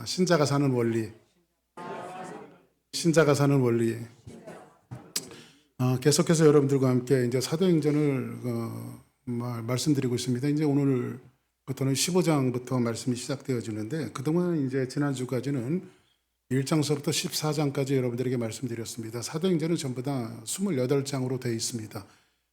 신자가 사는 원리, 신자가 사는 원리. 계속해서 여러분들과 함께 이제 사도행전을 말씀드리고 있습니다. 이제 오늘부터는 15장부터 말씀이 시작되어지는데, 그동안 이제 지난주까지는 1장서부터 14장까지 여러분들에게 말씀드렸습니다. 사도행전은 전부 다 28장으로 되어 있습니다.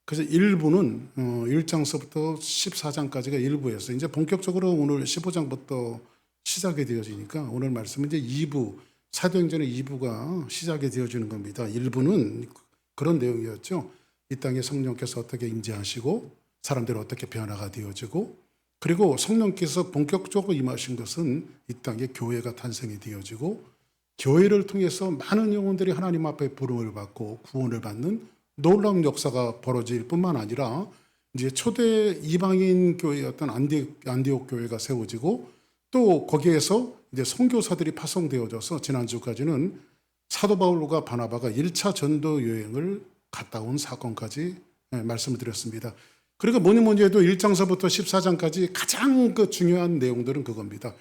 그래서 일부는 1장서부터 14장까지가 일부였어요. 이제 본격적으로 오늘 15장부터 시작이 되어지니까 오늘 말씀은 이제 2부, 사도행전의 2부가 시작이 되어지는 겁니다. 1부는 그런 내용이었죠. 이 땅에 성령께서 어떻게 임재하시고 사람들이 어떻게 변화가 되어지고, 그리고 성령께서 본격적으로 임하신 것은 이 땅에 교회가 탄생이 되어지고, 교회를 통해서 많은 영혼들이 하나님 앞에 부름을 받고 구원을 받는 놀라운 역사가 벌어질 뿐만 아니라, 이제 초대 이방인 교회였던 안디옥 교회가 세워지고, 또 거기에서 이제 선교사들이 파송되어져서 지난주까지는 사도 바울과 바나바가 1차 전도 여행을 갔다 온 사건까지 말씀을 드렸습니다. 그리고 뭐니 해도 1장서부터 14장까지 가장 중요한 내용들은 그겁니다.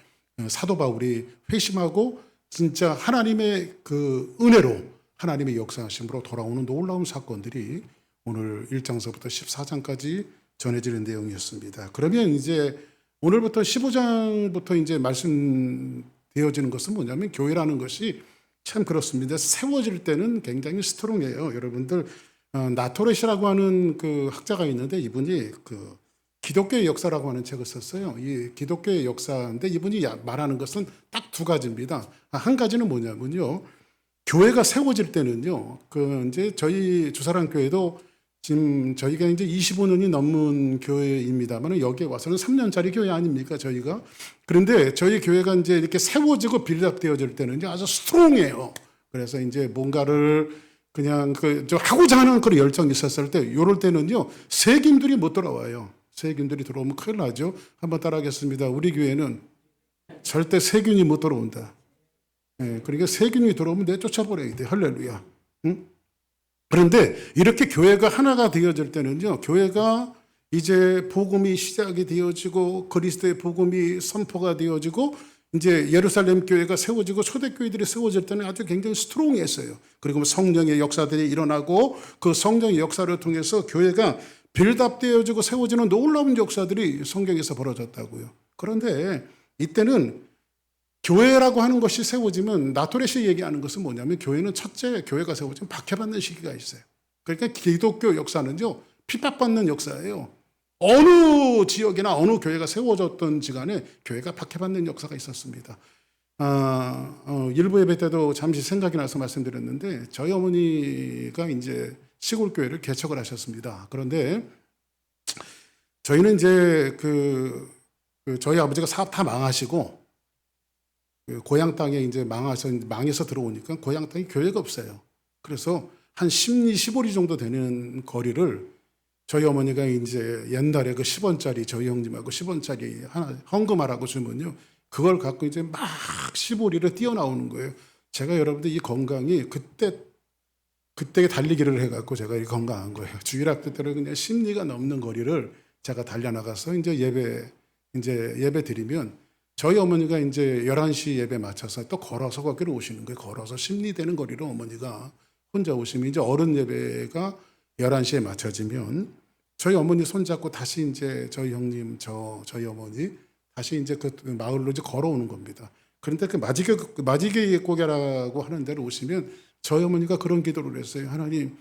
사도 바울이 회심하고 진짜 하나님의 그 은혜로, 하나님의 역사하심으로 돌아오는 놀라운 사건들이 오늘 1장서부터 14장까지 전해지는 내용이었습니다. 그러면 이제 오늘부터 15장부터 이제 말씀되어지는 것은 뭐냐면, 교회라는 것이 참 그렇습니다. 세워질 때는 굉장히 스트롱해요. 여러분들, 나토렛이라고 하는 그 학자가 있는데, 이분이 그 기독교의 역사라고 하는 책을 썼어요. 이 기독교의 역사인데 이분이 말하는 것은 딱 두 가지입니다. 한 가지는 뭐냐면요, 교회가 세워질 때는요, 이제 저희 주사랑 교회도 지금 저희가 이제 25년이 넘는 교회입니다만, 여기에 와서는 3년짜리 교회 아닙니까, 저희가? 그런데 저희 교회가 이제 이렇게 세워지고 빌드업되어질 때는 아주 스트롱해요. 그래서 이제 뭔가를 그냥 하고자 하는 그런 열정이 있었을 때, 요럴 때는요, 세김들이 못 돌아와요. 세균들이 들어오면 큰일 나죠. 한번 따라하겠습니다. 우리 교회는 절대 세균이 못 들어온다. 그러니까 세균이 들어오면 내쫓아버려야 돼. 할렐루야. 응? 그런데 이렇게 교회가 하나가 되어질 때는요, 교회가 이제 복음이 시작이 되어지고 그리스도의 복음이 선포가 되어지고 이제 예루살렘 교회가 세워지고 초대교회들이 세워질 때는 아주 굉장히 스트롱했어요. 그리고 성령의 역사들이 일어나고 그 성령의 역사를 통해서 교회가 빌드업되어지고 세워지는 놀라운 역사들이 성경에서 벌어졌다고요. 그런데 이때는 교회라고 하는 것이 세워지면, 나토렛이 얘기하는 것은 뭐냐면, 교회는 첫째, 교회가 세워지면 박해받는 시기가 있어요. 그러니까 기독교 역사는요, 핍박받는 역사예요. 어느 지역이나 어느 교회가 세워졌던 지간에 교회가 박해받는 역사가 있었습니다. 일부 예배 때도 잠시 생각이 나서 말씀드렸는데, 저희 어머니가 이제 시골 교회를 개척을 하셨습니다. 그런데 저희는 이제 저희 아버지가 사업 다 망하시고 고향 땅에 이제 망해서 들어오니까 고향 땅에 교회가 없어요. 그래서 한 10리, 15리 정도 되는 거리를 저희 어머니가 이제 옛날에 그 10원짜리, 저희 형님하고 10원짜리 하나 헌금하라고 주면요, 그걸 갖고 이제 막 15리를 뛰어나오는 거예요. 제가 여러분들 이 건강이 그때 달리기를 해갖고 제가 이 건강한 거예요. 주일학교 때는 그냥 10리가 넘는 거리를 제가 달려나가서 이제 예배 드리면, 저희 어머니가 이제 11시 예배 맞춰서 또 걸어서 거기로 오시는 거예요. 걸어서 10리 되는 거리로 어머니가 혼자 오시면, 이제 어른 예배가 11시에 맞춰지면 저희 어머니 손잡고 다시 이제 저희 형님, 저희 어머니 다시 이제 그 마을로 이제 걸어오는 겁니다. 그런데 그 마지개 고개라고 하는 데로 오시면 저희 어머니가 그런 기도를 했어요. 하나님,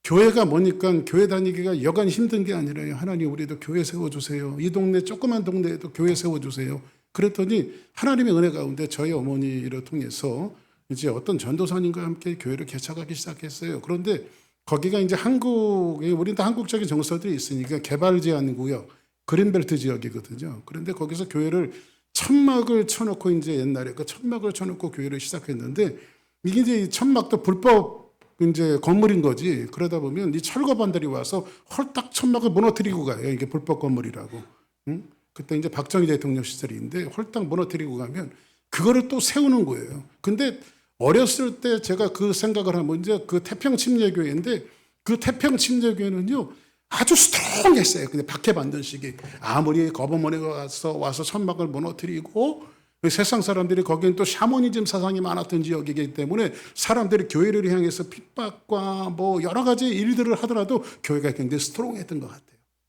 교회가 뭐니까 교회 다니기가 여간 힘든 게 아니라요, 하나님 우리도 교회 세워주세요. 이 동네, 조그만 동네에도 교회 세워주세요. 그랬더니 하나님의 은혜 가운데 저희 어머니를 통해서 이제 어떤 전도사님과 함께 교회를 개척하기 시작했어요. 그런데 거기가 이제 우리는 다 한국적인 정서들이 있으니까 개발 제한 구역, 그린벨트 지역이거든요. 그런데 거기서 교회를 천막을 쳐놓고, 이제 옛날에 그 천막을 쳐놓고 교회를 시작했는데, 이게 이제 천막도 불법 이제 건물인 거지. 그러다 보면 이 철거반들이 와서 홀딱 천막을 무너뜨리고 가요. 이게 불법 건물이라고. 응? 그때 이제 박정희 대통령 시절인데 홀딱 무너뜨리고 가면 그거를 또 세우는 거예요. 근데 어렸을 때 제가 그 생각을 하면, 이제 그 태평침례교회인데, 그 태평침례교회는요 아주 스트롱했어요. 근데 박해받는 시기, 아무리 거부머니가 와서 천막을 무너뜨리고 세상 사람들이 거기는 또 샤머니즘 사상이 많았던 지역이기 때문에 사람들이 교회를 향해서 핍박과 뭐 여러 가지 일들을 하더라도 교회가 굉장히 스트롱했던 것 같아요.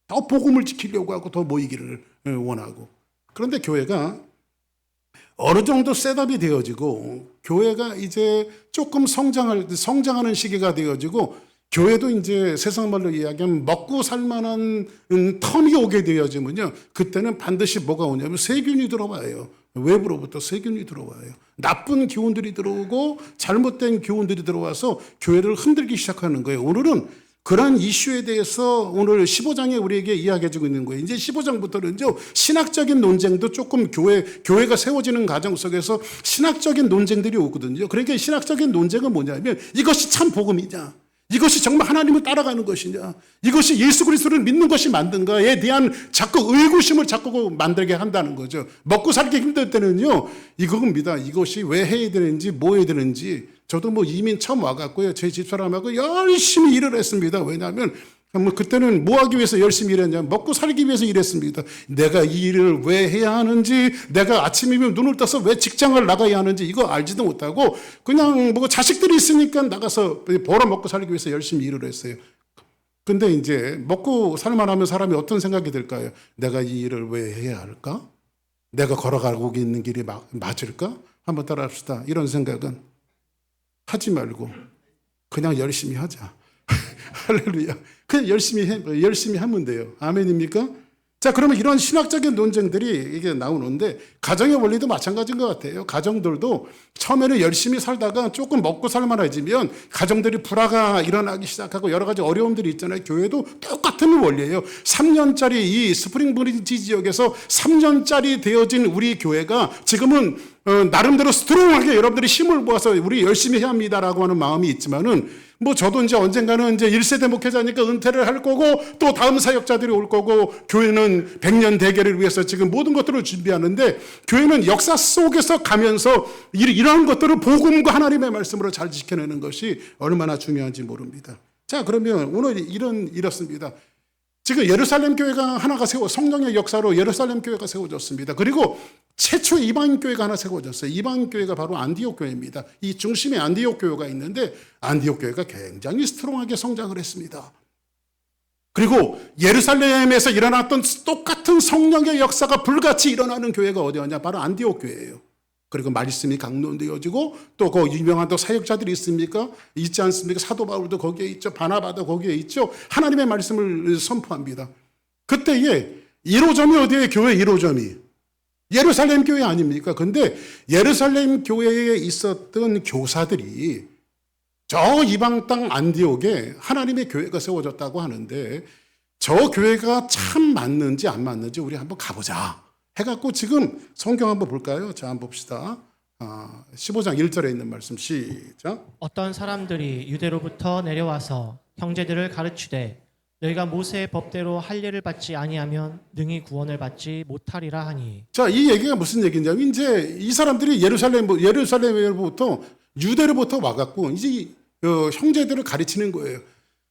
더 복음을 지키려고 하고 더 모이기를 원하고. 그런데 교회가 어느 정도 셋업이 되어지고 교회가 이제 조금 성장하는 시기가 되어지고 교회도 이제 세상 말로 이야기하면 먹고 살만한 텀이 오게 되어지면요. 그때는 반드시 뭐가 오냐면 세균이 들어와요. 외부로부터 세균이 들어와요. 나쁜 기운들이 들어오고 잘못된 기운들이 들어와서 교회를 흔들기 시작하는 거예요. 오늘은 그런 이슈에 대해서 오늘 15장에 우리에게 이야기해주고 있는 거예요. 이제 15장부터는요, 신학적인 논쟁도 조금 교회가 세워지는 과정 속에서 신학적인 논쟁들이 오거든요. 그러니까 신학적인 논쟁은 뭐냐면 이것이 참 복음이냐? 이것이 정말 하나님을 따라가는 것이냐? 이것이 예수 그리스도를 믿는 것이 맞는가에 대한 자꾸 의구심을 자꾸 만들게 한다는 거죠. 먹고 살기 힘들 때는요, 이겁니다. 이것이 왜 해야 되는지, 뭐 해야 되는지. 저도 뭐 이민 처음 와갖고요, 제 집사람하고 열심히 일을 했습니다. 왜냐하면 뭐 그때는 뭐 하기 위해서 열심히 일했냐? 먹고 살기 위해서 일했습니다. 내가 이 일을 왜 해야 하는지, 내가 아침이면 눈을 떠서 왜 직장을 나가야 하는지 이거 알지도 못하고 그냥 뭐 자식들이 있으니까 나가서 벌어 먹고 살기 위해서 열심히 일을 했어요. 근데 이제 먹고 살만하면 사람이 어떤 생각이 들까요? 내가 이 일을 왜 해야 할까? 내가 걸어가고 있는 길이 맞을까? 한번 따라합시다. 이런 생각은 하지 말고 그냥 열심히 하자. 할렐루야. 그냥 열심히 하면 돼요. 아멘입니까? 자, 그러면 이런 신학적인 논쟁들이 이게 나오는데 가정의 원리도 마찬가지인 것 같아요. 가정들도 처음에는 열심히 살다가 조금 먹고 살만해지면 가정들이 불화가 일어나기 시작하고 여러 가지 어려움들이 있잖아요. 교회도 똑같은 원리예요. 3년짜리 이 스프링브리지 지역에서 3년짜리 되어진 우리 교회가 지금은 나름대로 스트롱하게 여러분들이 힘을 모아서 우리 열심히 해야 합니다라고 하는 마음이 있지만은 뭐 저도 이제 언젠가는 이제 1세대 목회자니까 은퇴를 할 거고 또 다음 사역자들이 올 거고 교회는 100년 대계를 위해서 지금 모든 것들을 준비하는데 교회는 역사 속에서 가면서 이러한 것들을 복음과 하나님의 말씀으로 잘 지켜내는 것이 얼마나 중요한지 모릅니다. 자, 그러면 오늘 이렇습니다. 지금 예루살렘 교회가 하나가 성령의 역사로 예루살렘 교회가 세워졌습니다. 그리고 최초 이방인 교회가 하나 세워졌어요. 이방인 교회가 바로 안디옥 교회입니다. 이 중심에 안디옥 교회가 있는데 안디옥 교회가 굉장히 스트롱하게 성장을 했습니다. 그리고 예루살렘에서 일어났던 똑같은 성령의 역사가 불같이 일어나는 교회가 어디였냐? 바로 안디옥 교회예요. 그리고 말씀이 강론되어지고 또 그 유명한 또 사역자들이 있지 않습니까? 사도 바울도 거기에 있죠. 바나바도 거기에 있죠. 하나님의 말씀을 선포합니다. 그때에 1호점이 어디에? 교회 1호점이 예루살렘 교회 아닙니까? 근데 예루살렘 교회에 있었던 교사들이 저 이방 땅 안디옥에 하나님의 교회가 세워졌다고 하는데 저 교회가 참 맞는지 안 맞는지 우리 한번 가보자 해갖고 지금 성경 한번 볼까요? 자, 한번 봅시다. 15장 1절에 있는 말씀 시작. 어떤 사람들이 유대로부터 내려와서 형제들을 가르치되 너희가 모세의 법대로 할례를 받지 아니하면 능히 구원을 받지 못하리라 하니. 자, 이 얘기가 무슨 얘기냐면 이제 이 사람들이 예루살렘으로부터 유대로부터 와갖고 이제 형제들을 가르치는 거예요.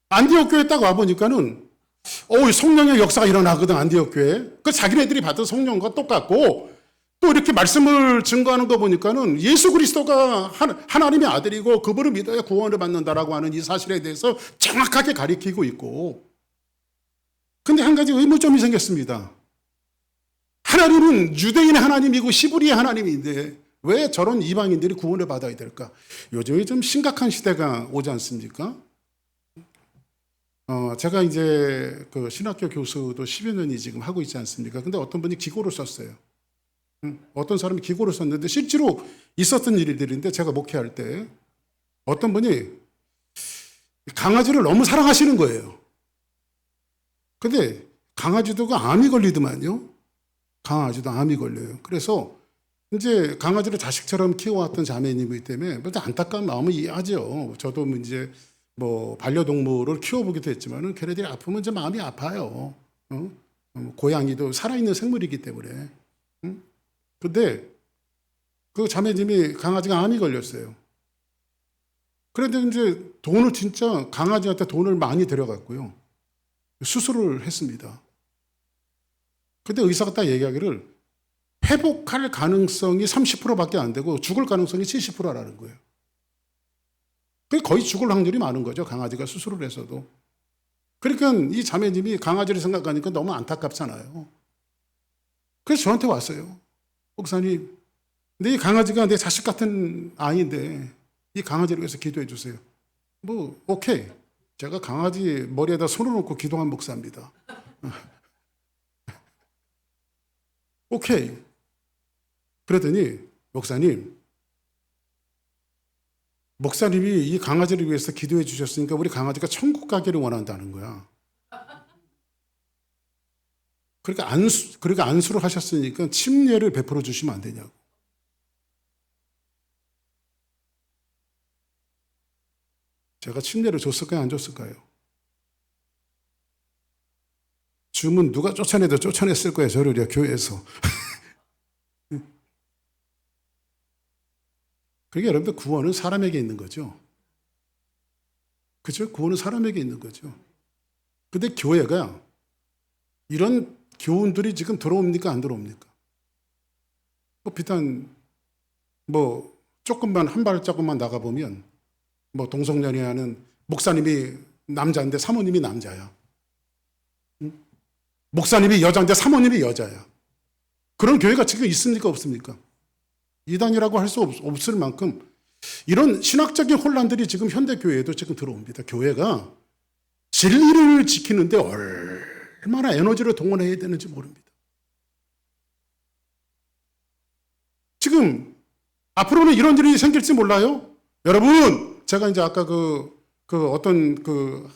안디옥 교회 딱 와보니까는 성령의 역사가 일어나거든. 안디옥 교회. 그 자기네들이 받은 성령과 똑같고 또 이렇게 말씀을 증거하는 거 보니까는 예수 그리스도가 하나님의 아들이고 그분을 믿어야 구원을 받는다라고 하는 이 사실에 대해서 정확하게 가리키고 있고, 근데 한 가지 의문점이 생겼습니다. 하나님은 유대인의 하나님이고 히브리의 하나님인데 왜 저런 이방인들이 구원을 받아야 될까? 요즘에 좀 심각한 시대가 오지 않습니까? 제가 이제 그 신학교 교수도 10여 년이 지금 하고 있지 않습니까? 근데 어떤 분이 기고를 썼어요. 어떤 사람이 기고를 썼는데 실제로 있었던 일들인데 제가 목회할 때 어떤 분이 강아지를 너무 사랑하시는 거예요. 근데 강아지도 암이 걸리더만요. 강아지도 암이 걸려요. 그래서 이제 강아지를 자식처럼 키워왔던 자매님이기 때문에 안타까운 마음을 이해하죠. 저도 이제 뭐 반려동물을 키워보기도 했지만은 걔네들이 아프면 좀 마음이 아파요. 고양이도 살아있는 생물이기 때문에. 근데 그 자매님이 강아지가 암이 걸렸어요. 그런데 이제 돈을 진짜 강아지한테 돈을 많이 들여갔고요. 수술을 했습니다. 근데 의사가 딱 얘기하기를 회복할 가능성이 30%밖에 안 되고 죽을 가능성이 70%라는 거예요. 그게 거의 죽을 확률이 많은 거죠. 강아지가 수술을 해서도. 그러니까 이 자매님이 강아지를 생각하니까 너무 안타깝잖아요. 그래서 저한테 왔어요. 목사님, 내 강아지가 내 자식 같은 아이인데 이 강아지를 위해서 기도해 주세요. 뭐 오케이. 제가 강아지 머리에다 손을 얹고 기도한 목사입니다. 오케이. 그러더니 목사님이 이 강아지를 위해서 기도해 주셨으니까 우리 강아지가 천국 가기를 원한다는 거야. 그러니까 안수를 하셨으니까 침례를 베풀어 주시면 안 되냐고. 제가 침례를 줬을까요? 안 줬을까요? 주문 누가 쫓아내도 쫓아냈을 거예요. 저를요, 교회에서. 그러니까 여러분들 구원은 사람에게 있는 거죠. 그렇죠? 구원은 사람에게 있는 거죠. 근데 교회가 이런 교훈들이 지금 들어옵니까? 안 들어옵니까? 비단 조금만 한 발자국만 나가보면 동성연애하는 목사님이 남자인데 사모님이 남자야. 응? 목사님이 여자인데 사모님이 여자야. 그런 교회가 지금 있습니까? 없습니까? 이단이라고 할 수 없을 만큼 이런 신학적인 혼란들이 지금 현대교회에도 지금 들어옵니다. 교회가 진리를 지키는데 얼마나 에너지를 동원해야 되는지 모릅니다. 지금 앞으로는 이런 일이 생길지 몰라요. 여러분, 제가 이제 아까 어떤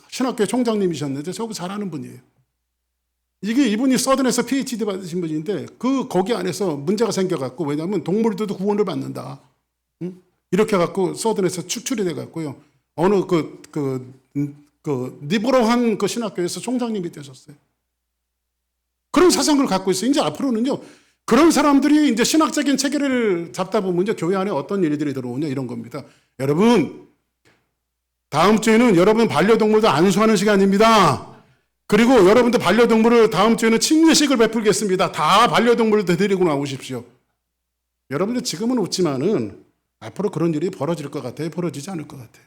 신학교의 총장님이셨는데 저거 잘 아는 분이에요. 이분이 서든에서 PhD 받으신 분인데 거기 안에서 문제가 생겨갖고, 왜냐하면 동물들도 구원을 받는다. 응? 이렇게 해갖고 서든에서 축출이 돼갖고요. 어느 리버럴한 신학교에서 총장님이 되셨어요. 그런 사상을 갖고 있어요. 이제 앞으로는요, 그런 사람들이 이제 신학적인 체계를 잡다 보면 이제 교회 안에 어떤 일들이 들어오냐 이런 겁니다. 여러분, 다음 주에는 여러분 반려동물도 안수하는 시간입니다. 그리고 여러분들 반려동물을 다음 주에는 침례식을 베풀겠습니다. 다 반려동물을 데리고 나오십시오. 여러분들 지금은 웃지만은 앞으로 그런 일이 벌어질 것 같아요? 벌어지지 않을 것 같아요?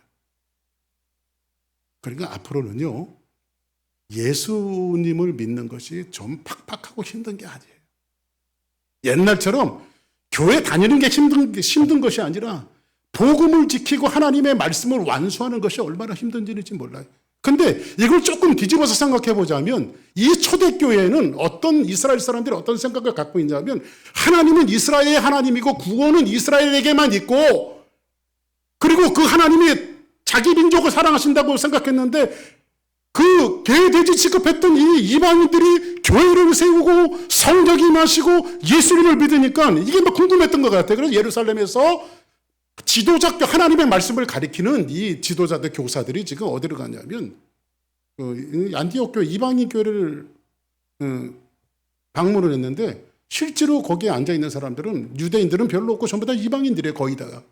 그러니까 앞으로는요, 예수님을 믿는 것이 좀 팍팍하고 힘든 게 아니에요. 옛날처럼 교회 다니는 게 힘든 것이 아니라 복음을 지키고 하나님의 말씀을 완수하는 것이 얼마나 힘든지는 몰라요. 근데 이걸 조금 뒤집어서 생각해 보자면 이 초대교회는 어떤 이스라엘 사람들이 어떤 생각을 갖고 있냐면 하나님은 이스라엘의 하나님이고 구원은 이스라엘에게만 있고, 그리고 그 하나님이 자기 민족을 사랑하신다고 생각했는데 그 개돼지 취급했던 이 이방인들이 교회를 세우고 성령이 임하시고 예수님을 믿으니까 이게 궁금했던 것 같아요. 그래서 예루살렘에서 지도자, 하나님의 말씀을 가리키는 이 지도자들, 교사들이 지금 어디로 가냐면 안디옥 교회, 이방인 교회를 방문을 했는데 실제로 거기에 앉아있는 사람들은 유대인들은 별로 없고 전부 다 이방인들이에요. 거의 다.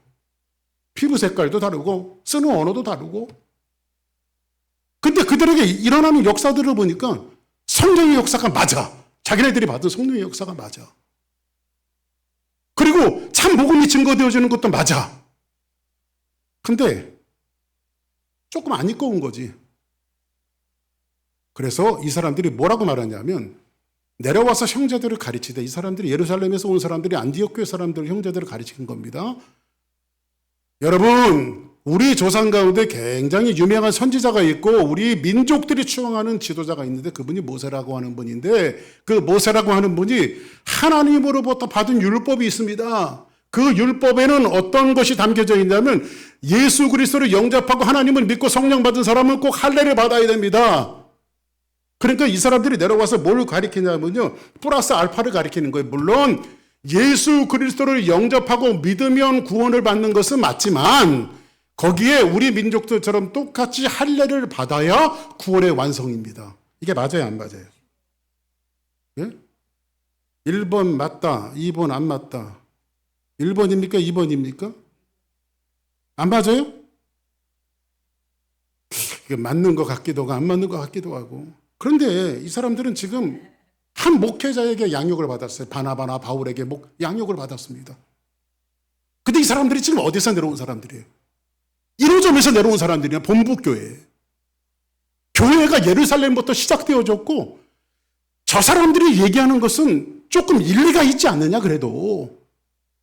피부 색깔도 다르고 쓰는 언어도 다르고. 근데 그들에게 일어나는 역사들을 보니까 성령의 역사가 맞아. 자기네들이 받은 성령의 역사가 맞아. 그리고 참 복음이 증거되어지는 것도 맞아. 근데 조금 안 이꺼운 거지. 그래서 이 사람들이 뭐라고 말하냐면 내려와서 형제들을 가르치되, 이 사람들이 예루살렘에서 온 사람들이 안디옥 교회 사람들 형제들을 가르치는 겁니다. 여러분, 우리 조상 가운데 굉장히 유명한 선지자가 있고 우리 민족들이 추앙하는 지도자가 있는데 그분이 모세라고 하는 분인데, 그 모세라고 하는 분이 하나님으로부터 받은 율법이 있습니다. 그 율법에는 어떤 것이 담겨져 있냐면 예수 그리스도를 영접하고 하나님을 믿고 성령 받은 사람은 꼭 할례를 받아야 됩니다. 그러니까 이 사람들이 내려와서 뭘 가리키냐면요, 플러스 알파를 가리키는 거예요. 물론 예수 그리스도를 영접하고 믿으면 구원을 받는 것은 맞지만 거기에 우리 민족들처럼 똑같이 할례를 받아야 구원의 완성입니다. 이게 맞아요, 안 맞아요? 예? 1번 맞다, 2번 안 맞다. 1번입니까? 2번입니까? 안 맞아요? 이게 맞는 것 같기도 하고 안 맞는 것 같기도 하고. 그런데 이 사람들은 지금 한 목회자에게 양육을 받았어요. 바나바나 바울에게 양육을 받았습니다. 근데 이 사람들이 지금 어디서 내려온 사람들이에요? 1호점에서 내려온 사람들이야. 본부교회. 교회가 예루살렘부터 시작되어졌고 저 사람들이 얘기하는 것은 조금 일리가 있지 않느냐 그래도.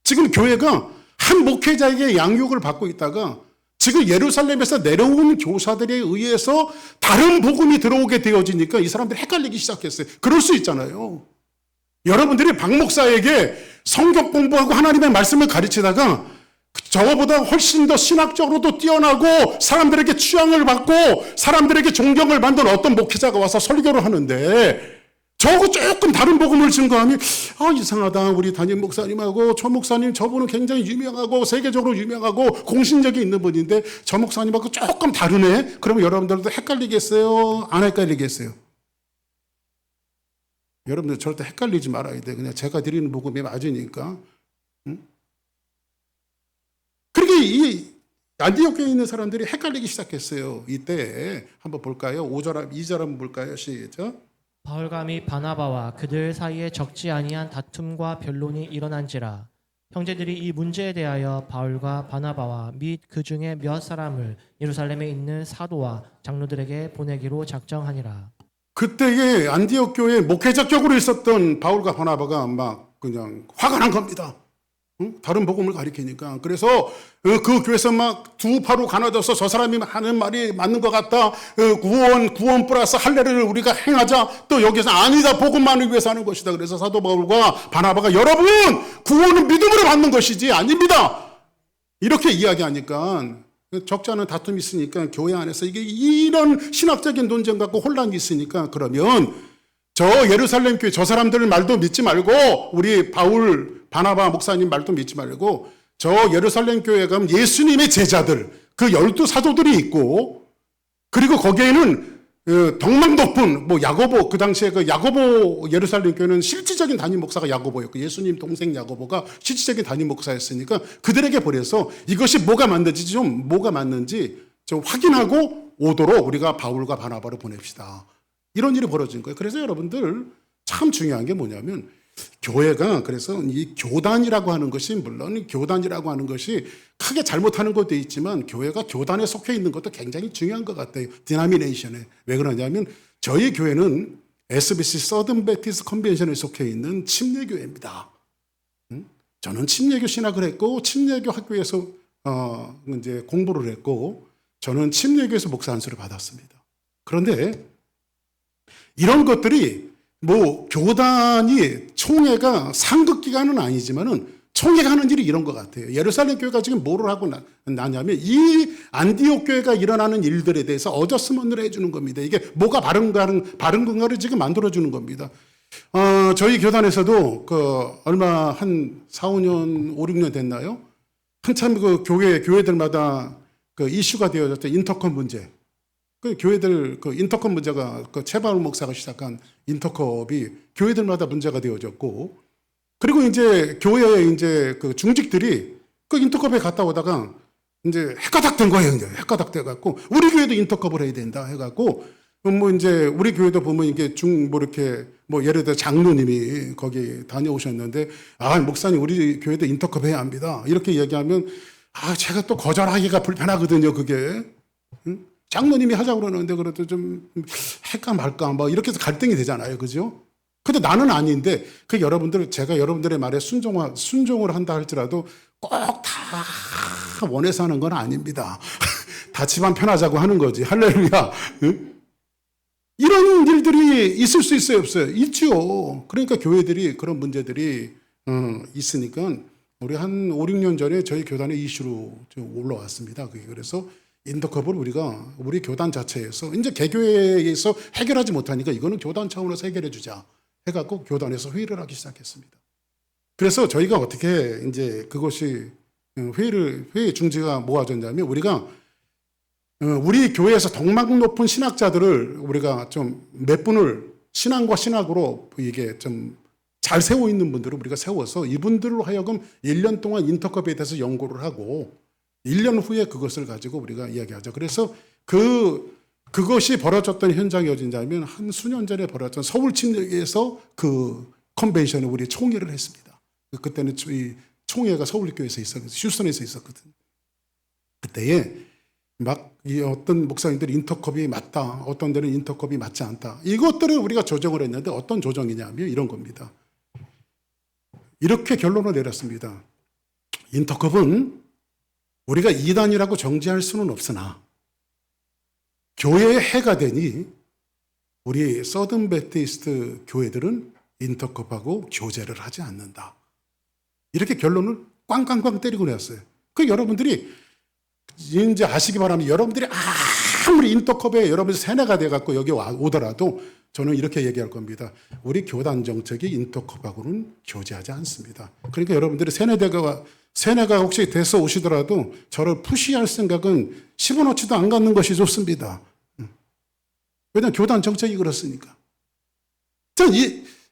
지금 교회가 한 목회자에게 양육을 받고 있다가 지금 예루살렘에서 내려온 교사들에 의해서 다른 복음이 들어오게 되어지니까 이 사람들이 헷갈리기 시작했어요. 그럴 수 있잖아요. 여러분들이 박 목사에게 성경 공부하고 하나님의 말씀을 가르치다가 저거보다 훨씬 더 신학적으로도 뛰어나고 사람들에게 취향을 받고 사람들에게 존경을 받는 어떤 목회자가 와서 설교를 하는데 저거 조금 다른 복음을 증거하면 이상하다. 우리 담임 목사님하고 저 목사님 저분은 굉장히 유명하고 세계적으로 유명하고 공신력이 있는 분인데 저 목사님하고 조금 다르네. 그러면 여러분들도 헷갈리겠어요? 안 헷갈리겠어요? 여러분들 절대 헷갈리지 말아야 돼. 그냥 제가 드리는 복음이 맞으니까. 응? 그렇게 이 안디옥 교회에 있는 사람들이 헷갈리기 시작했어요. 이때 한번 볼까요? 5절, 2절 한번 볼까요? 시작. 바울과 및 바나바와 그들 사이에 적지 아니한 다툼과 변론이 일어난지라 형제들이 이 문제에 대하여 바울과 바나바와 및 그 중에 몇 사람을 예루살렘에 있는 사도와 장로들에게 보내기로 작정하니라. 그때의 안디옥 교회 목회자격으로 있었던 바울과 바나바가 막 그냥 화가 난 겁니다. 응? 다른 복음을 가리키니까. 그래서 그 교회에서 막 두 파로 가나져서 저 사람이 하는 말이 맞는 것 같다. 구원 플러스 할례를 우리가 행하자. 또 여기서 아니다. 복음만을 위해서 하는 것이다. 그래서 사도 바울과 바나바가 여러분 구원은 믿음으로 받는 것이지 아닙니다. 이렇게 이야기하니까 적지 않은 다툼이 있으니까 교회 안에서 이게 이런 신학적인 논쟁 갖고 혼란이 있으니까 그러면 저 예루살렘 교회 저 사람들 말도 믿지 말고 우리 바울 바나바 목사님 말도 믿지 말고 저 예루살렘 교회에 가면 예수님의 제자들 그 12 사도들이 있고 그리고 거기에는 덕망 높은 야고보 그 당시에 그 야고보 예루살렘 교회는 실질적인 담임 목사가 야고보였고 예수님 동생 야고보가 실질적인 담임 목사였으니까 그들에게 보내서 이것이 뭐가 맞는지 좀 확인하고 오도록 우리가 바울과 바나바를 보냅시다. 이런 일이 벌어진 거예요. 그래서 여러분들 참 중요한 게 뭐냐면 교회가 그래서 이 교단이라고 하는 것이 물론 교단이라고 하는 것이 크게 잘못하는 것도 있지만 교회가 교단에 속해 있는 것도 굉장히 중요한 것 같아요. 디나미네이션에. 왜 그러냐면 저희 교회는 SBC 서든 베티스 컨벤션에 속해 있는 침례교회입니다. 저는 침례교 신학을 했고 침례교 학교에서 이제 공부를 했고 저는 침례교에서 목사 안수를 받았습니다. 그런데 이런 것들이 교단이 총회가 상급 기관은 아니지만은 총회가 하는 일이 이런 것 같아요. 예루살렘 교회가 지금 뭐를 하고 나냐면 이 안디옥 교회가 일어나는 일들에 대해서 어저스먼을 해주는 겁니다. 이게 뭐가 바른 건가를 지금 만들어주는 겁니다. 저희 교단에서도 얼마 한 4, 5년, 5, 6년 됐나요? 한참 교회들마다 이슈가 되어졌던 인터컴 문제. 교회들 인터컴 문제가 최바울 목사가 시작한 인터컴이 교회들마다 문제가 되어졌고 그리고 이제 교회의 이제 중직들이 인터컴에 갔다 오다가 이제 헷가닥 된 거예요. 헷가닥 돼갖고 우리 교회도 인터컴을 해야 된다 해갖고 이제 우리 교회도 보면 이게 예를 들어 장로님이 거기 다녀오셨는데 목사님 우리 교회도 인터컴 해야 합니다. 이렇게 얘기하면 제가 또 거절하기가 불편하거든요. 그게. 응? 장로님이 하자고 그러는데 그래도 좀 할까 말까 이렇게 해서 갈등이 되잖아요. 그죠? 근데 나는 아닌데 제가 여러분들의 말에 순종을 한다 할지라도 꼭 다 원해서 하는 건 아닙니다. 다 집안 편하자고 하는 거지. 할렐루야. 응? 이런 일들이 있을 수 있어요, 없어요? 있죠. 그러니까 교회들이 그런 문제들이 있으니까 우리 한 5, 6년 전에 저희 교단의 이슈로 좀 올라왔습니다. 그래서 인터컵을 우리 교단 자체에서 이제 개교회에서 해결하지 못하니까 이거는 교단 차원에서 해결해 주자 해갖고 교단에서 회의를 하기 시작했습니다. 그래서 저희가 어떻게 이제 그것이 회의 중지가 모아졌냐면 우리가 우리 교회에서 덕망 높은 신학자들을 우리가 좀 몇 분을 신앙과 신학으로 이게 좀 잘 세워 있는 분들을 우리가 세워서 이분들로 하여금 1년 동안 인터컵에 대해서 연구를 하고 1년 후에 그것을 가지고 우리가 이야기하죠. 그래서 그 그것이 벌어졌던 현장이 어딘냐면 한 수년 전에 벌어졌던 서울 침례교회에서 그 컨벤션을 우리 총회를 했습니다. 그때는 이 총회가 서울교회에서 있었거든요. 휴스턴에서 있었거든요. 그때에 막 이 어떤 목사님들이 인터컵이 맞다, 어떤 데는 인터컵이 맞지 않다. 이것들을 우리가 조정을 했는데 어떤 조정이냐면 이런 겁니다. 이렇게 결론을 내렸습니다. 인터컵은 우리가 이단이라고 정지할 수는 없으나 교회의 해가 되니 우리 서든 베티스트 교회들은 인터컵하고 교제를 하지 않는다. 이렇게 결론을 꽝꽝꽝 때리고 내었어요. 그 여러분들이 이제 아시기 바랍니다. 여러분들이 아무리 인터컵에 여러분이 세뇌가 돼갖고 여기 오더라도 저는 이렇게 얘기할 겁니다. 우리 교단 정책이 인터컵하고는 교제하지 않습니다. 그러니까 여러분들이 세뇌가 혹시 돼서 오시더라도 저를 푸시할 생각은 10원어치도 안 갖는 것이 좋습니다. 왜냐하면 교단 정책이 그렇으니까.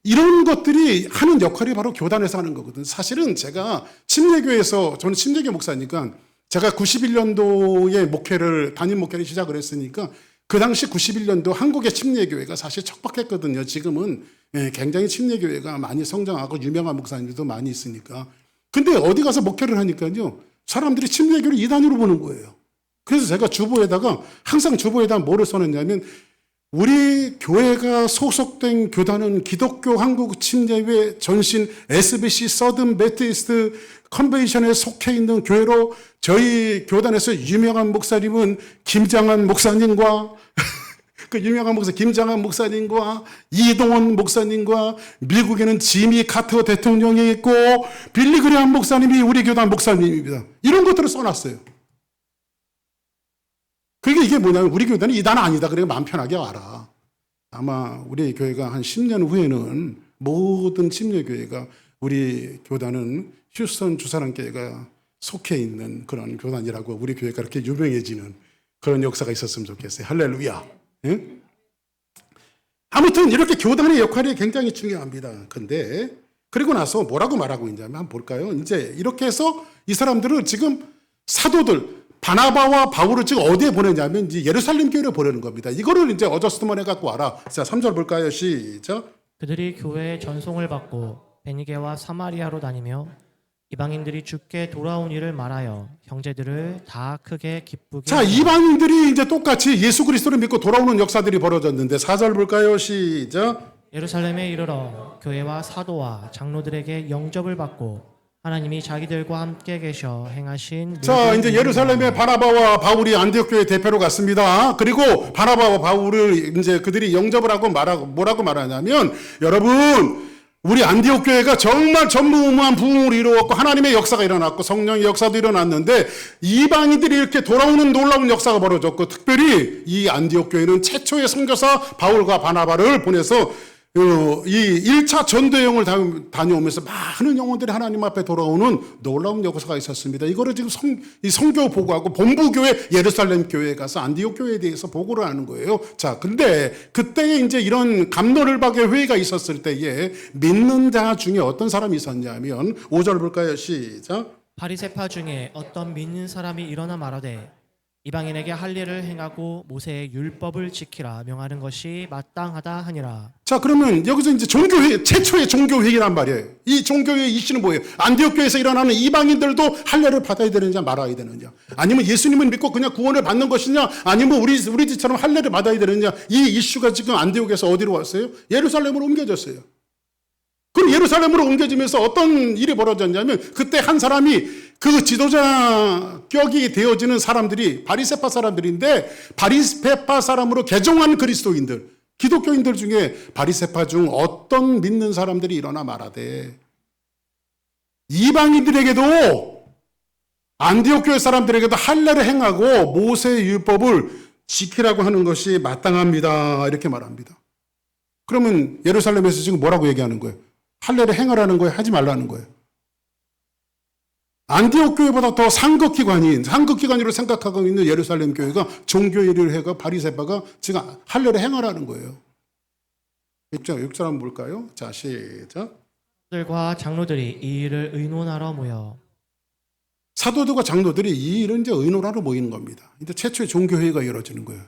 이런 것들이 하는 역할이 바로 교단에서 하는 거거든요. 사실은 제가 침례교회에서, 저는 침례교 목사니까 제가 91년도에 담임 목회를 시작을 했으니까 그 당시 91년도 한국의 침례교회가 사실 척박했거든요. 지금은 굉장히 침례교회가 많이 성장하고 유명한 목사님들도 많이 있으니까. 근데 어디 가서 목회를 하니까요, 사람들이 침례교를 이단으로 보는 거예요. 그래서 제가 항상 주보에다 뭐를 써놨냐면, 우리 교회가 소속된 교단은 기독교 한국 침례회 전신 SBC 서든 베티스트 컨벤션에 속해 있는 교회로 저희 교단에서 유명한 목사님은 김장한 목사님과 그 유명한 목사 김장한 목사님과 이동원 목사님과 미국에는 지미 카터 대통령이 있고 빌리 그레함 목사님이 우리 교단 목사님입니다. 이런 것들을 써놨어요. 그러니까 이게 뭐냐면 우리 교단은 이단 아니다. 그러니까 마음 편하게 와라. 아마 우리 교회가 한 10년 후에는 모든 침례교회가 우리 교단은 휴스턴 주사랑교회가 속해 있는 그런 교단이라고 우리 교회가 그렇게 유명해지는 그런 역사가 있었으면 좋겠어요. 할렐루야. 예? 아무튼 이렇게 교단의 역할이 굉장히 중요합니다. 근데 그리고 나서 뭐라고 말하고 있냐면 한번 볼까요? 이제 이렇게 해서 이 사람들을 지금 사도들 바나바와 바울을 지금 어디에 보내냐면 이제 예루살렘 교회를 보내는 겁니다. 이거를 이제 어저스트만 해갖고 와라. 자, 3절 볼까요? 시작. 그들이 교회의 전송을 받고 베니게와 사마리아로 다니며 이방인들이 주께 돌아온 일을 말하여 형제들을 다 크게 기쁘게. 자, 이방인들이 이제 똑같이 예수 그리스도를 믿고 돌아오는 역사들이 벌어졌는데 4절 볼까요? 시작. 예루살렘에 이르러 교회와 사도와 장로들에게 영접을 받고 하나님이 자기들과 함께 계셔 행하신. 자, 이제 예루살렘에 바나바와 바울이 안디옥 교회 대표로 갔습니다. 그리고 바나바와 바울을 이제 그들이 영접을 하고 뭐라고 말하냐면, 여러분, 우리 안디옥 교회가 정말 전무후무한 부흥을 이루었고 하나님의 역사가 일어났고 성령의 역사도 일어났는데 이방인들이 이렇게 돌아오는 놀라운 역사가 벌어졌고, 특별히 이 안디옥 교회는 최초의 선교사 바울과 바나바를 보내서 이 1차 전도여행을 다녀오면서 많은 영혼들이 하나님 앞에 돌아오는 놀라운 역사가 있었습니다. 이거를 지금 성교 보고하고 본부교회 예루살렘 교회에 가서 안디옥 교회에 대해서 보고를 하는 거예요. 자, 근데 그때에 이제 이런 갑노를박의 회의가 있었을 때에 믿는 자 중에 어떤 사람이 있었냐면 5절 볼까요? 시작. 바리새파 중에 어떤 믿는 사람이 일어나 말하되 이방인에게 할 일을 행하고 모세의 율법을 지키라 명하는 것이 마땅하다 하니라. 자, 그러면 여기서 이제 종교회, 최초의 종교회의란 말이에요. 이 종교회의 이슈는 뭐예요? 안디옥 교회에서 일어나는 이방인들도 할례를 받아야 되느냐 말아야 되느냐, 아니면 예수님을 믿고 그냥 구원을 받는 것이냐, 아니면 우리 집처럼 할례를 받아야 되느냐, 이 이슈가 지금 안디옥에서 어디로 왔어요? 예루살렘으로 옮겨졌어요. 그럼 예루살렘으로 옮겨지면서 어떤 일이 벌어졌냐면, 그때 한 사람이 그 지도자 격이 되어지는 사람들이 바리새파 사람들인데, 바리새파 사람으로 개종한 그리스도인들, 기독교인들 중에 바리새파 중 어떤 믿는 사람들이 일어나 말하되 이방인들에게도, 안디옥 교회 사람들에게도 할례를 행하고 모세의 율법을 지키라고 하는 것이 마땅합니다. 이렇게 말합니다. 그러면 예루살렘에서 지금 뭐라고 얘기하는 거예요? 할례를 행하라는 거예요? 하지 말라는 거예요? 안디옥 교회보다 더 상급기관으로 생각하고 있는 예루살렘 교회가 종교일을 해가 바리새파가 지금 할례를 행하라는 거예요. 6절 한번 볼까요? 자, 시작. 사도들과 장로들이 이 일을 의논하러 모여. 사도들과 장로들이 이 일을 이제 의논하러 모이는 겁니다. 이제 최초의 종교회의가 이루어지는 거예요.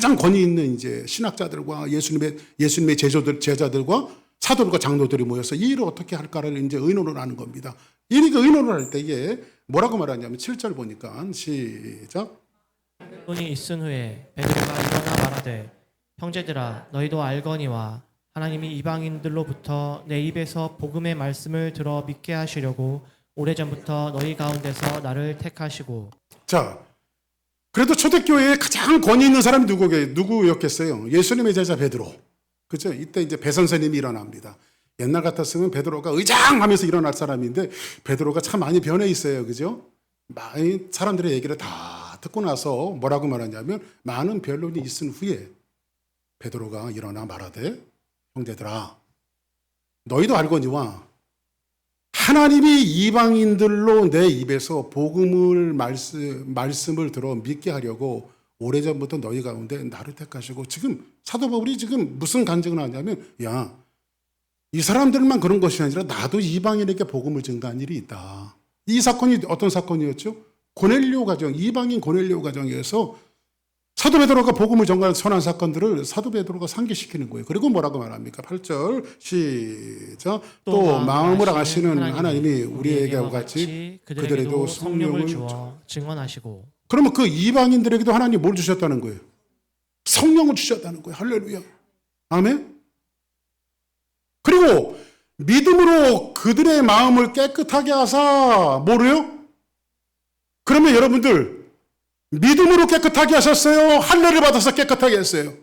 가장 권위 있는 이제 신학자들과 예수님의 제자들과 사도들과 장로들이 모여서 이 일을 어떻게 할까를 이제 의논을 하는 겁니다. 이렇게 의논을 할 때에 뭐라고 말하냐면 7절 보니까 시작. 돈이 있은 후에 베드로가 일어나 말하되 형제들아 너희도 알거니와 하나님이 이방인들로부터 내 입에서 복음의 말씀을 들어 믿게 하시려고 오래전부터 너희 가운데서 나를 택하시고. 자, 그래도 초대교회에 가장 권위 있는 사람이 누구였겠어요? 예수님의 제자 베드로. 그죠? 이때 이제 배 선생님이 일어납니다. 옛날 같았으면 베드로가 의장하면서 일어날 사람인데 베드로가 참 많이 변해 있어요. 그죠? 많이 사람들의 얘기를 다 듣고 나서 뭐라고 말하냐면 많은 변론이 있은 후에 베드로가 일어나 말하되 형제들아 너희도 알거니와 하나님이 이방인들로 내 입에서 복음을 말씀을 들어 믿게 하려고 오래전부터 너희 가운데 나를 택하시고. 지금 사도 바울이 지금 무슨 간증을 하냐면 야, 이 사람들만 그런 것이 아니라 나도 이방인에게 복음을 전가한 일이 있다. 이 사건이 어떤 사건이었죠? 고넬료 가정, 이방인 고넬료 가정에서 사도 베드로가 복음을 전가한 선한 사건들을 사도 베드로가 상기시키는 거예요. 그리고 뭐라고 말합니까? 8절 시작. 또 마음을 아시는 하나님이 우리에게와 같이 그들에게도 성령을 주어 증언하시고. 그러면 그 이방인들에게도 하나님이 뭘 주셨다는 거예요? 성령을 주셨다는 거예요. 할렐루야. 아멘. 그리고 믿음으로 그들의 마음을 깨끗하게 하사 뭐래요? 그러면 여러분들 믿음으로 깨끗하게 하셨어요? 할례를 받아서 깨끗하게 했어요?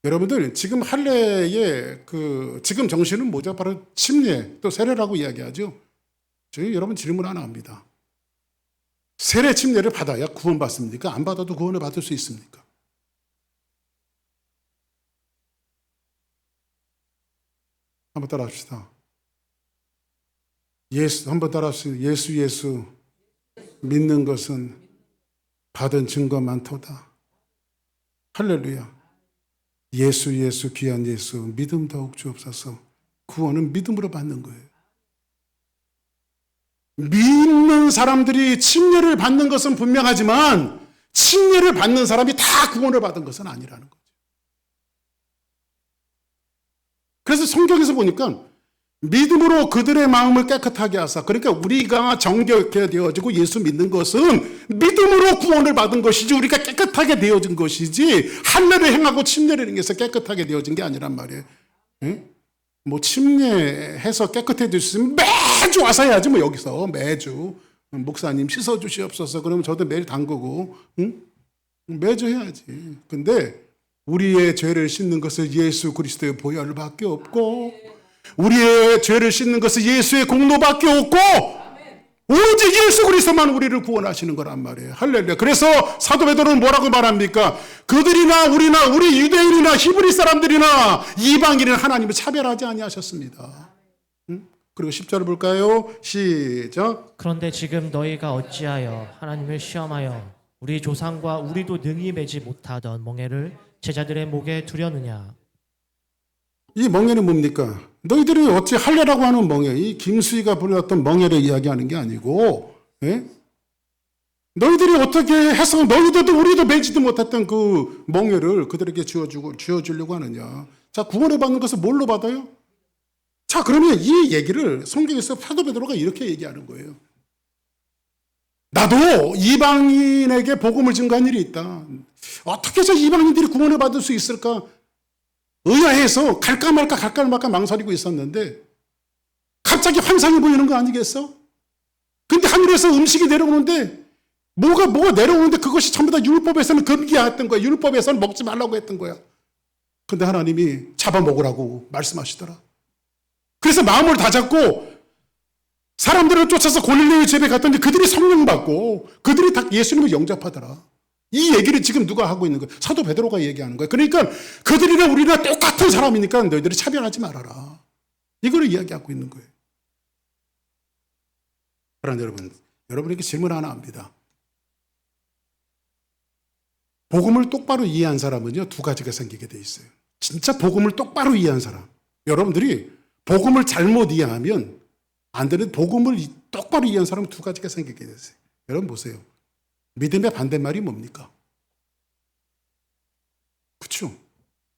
여러분들 지금 할례의 지금 정신은 뭐죠? 바로 침례 또 세례라고 이야기하죠. 저희 여러분 질문 하나 합니다. 세례 침례를 받아야 구원받습니까? 안 받아도 구원을 받을 수 있습니까? 한번 따라합시다. 한번 따라합시다. 예수 믿는 것은 받은 증거 많도다. 할렐루야. 예수 귀한 예수 믿음 더욱 주옵소서. 구원은 믿음으로 받는 거예요. 믿는 사람들이 침례를 받는 것은 분명하지만 침례를 받는 사람이 다 구원을 받은 것은 아니라는 거죠. 그래서 성경에서 보니까 믿음으로 그들의 마음을 깨끗하게 하사, 그러니까 우리가 정결케 되어지고 예수 믿는 것은 믿음으로 구원을 받은 것이지 우리가 깨끗하게 되어진 것이지 할례를 행하고 침례를 행해서 깨끗하게 되어진 게 아니란 말이에요. 응? 뭐 침례해서 깨끗해질 수 있으면 매주 와서 해야지 뭐. 여기서 매주 목사님 씻어 주시옵소서 그러면 저도 매일 담그고 응? 매주 해야지. 근데 우리의 죄를 씻는 것은 예수 그리스도의 보혈밖에 없고 우리의 죄를 씻는 것은 예수의 공로밖에 없고 오직 예수 그리스도만 우리를 구원하시는 거란 말이에요. 할렐루야. 그래서 사도 베드로는 뭐라고 말합니까? 그들이나 우리나 우리 유대인이나 히브리 사람들이나 이방인은 하나님을 차별하지 아니하셨습니다. 그리고 10절을 볼까요? 시작. 그런데 지금 너희가 어찌하여 하나님을 시험하여 우리 조상과 우리도 능히 매지 못하던 멍에를 제자들의 목에 두려느냐. 이 멍에는 뭡니까? 너희들이 어찌 할례라고 하는 멍에, 이 김수희가 불렀던 멍에를 이야기하는 게 아니고, 예? 너희들이 어떻게 해서 너희들도 우리도 매지도 못했던 그 멍에를 그들에게 쥐어주려고 하느냐. 자, 구원을 받는 것을 뭘로 받아요? 자, 그러면 이 얘기를 성경에서 사도 베드로가 이렇게 얘기하는 거예요. 나도 이방인에게 복음을 증거한 일이 있다. 어떻게 해서 이방인들이 구원을 받을 수 있을까? 의아해서 갈까 말까 망설이고 있었는데 갑자기 환상이 보이는 거 아니겠어? 근데 하늘에서 음식이 내려오는데 뭐가 내려오는데 그것이 전부 다 율법에서는 금기했던 거야. 율법에서는 먹지 말라고 했던 거야. 근데 하나님이 잡아먹으라고 말씀하시더라. 그래서 마음을 다잡고 사람들을 쫓아서 고넬료의 집에 갔더니 그들이 성령 받고 그들이 다 예수님을 영접하더라. 이 얘기를 지금 누가 하고 있는 거예요? 사도 베드로가 얘기하는 거예요. 그러니까 그들이나 우리나 똑같은 사람이니까 너희들이 차별하지 말아라. 이걸 이야기하고 있는 거예요. 그러나 여러분에게 질문 하나 합니다. 복음을 똑바로 이해한 사람은요, 두 가지가 생기게 돼 있어요. 진짜 복음을 똑바로 이해한 사람. 여러분들이 복음을 잘못 이해하면 안 되는, 복음을 똑바로 이해한 사람은 두 가지가 생기게 됐어요. 여러분 보세요. 믿음의 반대말이 뭡니까?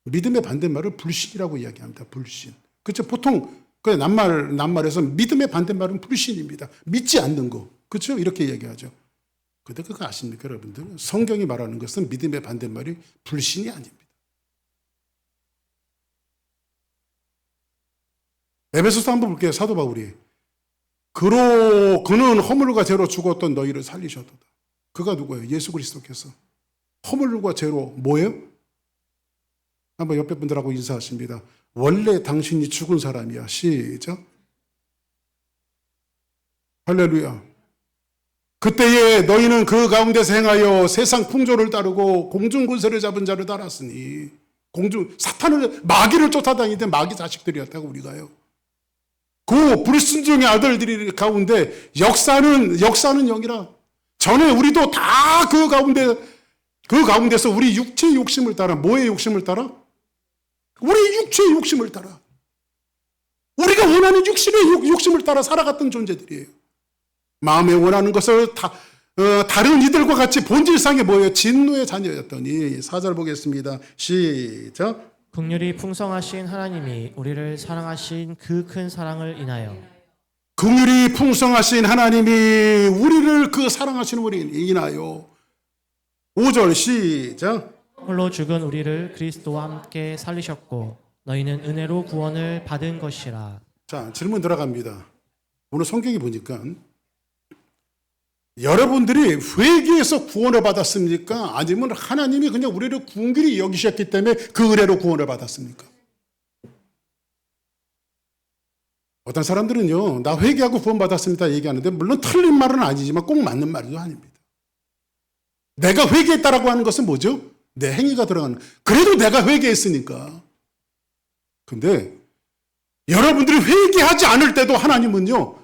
믿음의 반대말을 불신이라고 이야기합니다. 불신. 그렇죠? 보통 그 낱말에서 믿음의 반대말은 불신입니다. 믿지 않는 거. 그렇죠? 이렇게 이야기하죠. 근데 그거 아십니까, 여러분들? 성경이 말하는 것은 믿음의 반대말이 불신이 아닙니다. 에베소서 한번 볼게요. 사도 바울이. 그는 허물과 죄로 죽었던 너희를 살리셨도다. 그가 누구예요? 예수 그리스도께서. 허물과 죄로 뭐예요? 한번 옆에 분들하고 인사하십니다. 원래 당신이 죽은 사람이야. 시작. 할렐루야. 그때에 너희는 그 가운데서 행하여 세상 풍조를 따르고 공중권세를 잡은 자를 따랐으니 사탄을 마귀를 쫓아다니던 마귀 자식들이었다고 우리가요. 그 불순종의 아들들이 가운데 역사는 영이라. 전에 우리도 다 그 가운데서 우리 육체의 욕심을 따라 뭐의 욕심을 따라? 우리 육체의 욕심을 따라. 우리가 원하는 육신의 욕심을 따라 살아갔던 존재들이에요. 마음에 원하는 것을 다른 이들과 같이 본질상에 뭐예요? 진노의 자녀였더니 4절 보겠습니다. 시작. 긍휼이 풍성하신 하나님이 우리를 사랑하신 그 큰 사랑을 인하여 긍휼이 풍성하신 하나님이 우리를 그 사랑하시는 우리를 인하여 5절 시작. 홀로 죽은 우리를 그리스도와 함께 살리셨고 너희는 은혜로 구원을 받은 것이라. 자, 질문 들어갑니다. 오늘 성경이 보니까 여러분들이 회개해서 구원을 받았습니까? 아니면 하나님이 그냥 우리를 긍휼히 여기셨기 때문에 그 은혜로 구원을 받았습니까? 어떤 사람들은요, 나 회개하고 구원 받았습니다 얘기하는데 물론 틀린 말은 아니지만 꼭 맞는 말도 아닙니다. 내가 회개했다라고 하는 것은 뭐죠? 내 행위가 들어가는. 그래도 내가 회개했으니까. 근데 여러분들이 회개하지 않을 때도 하나님은요,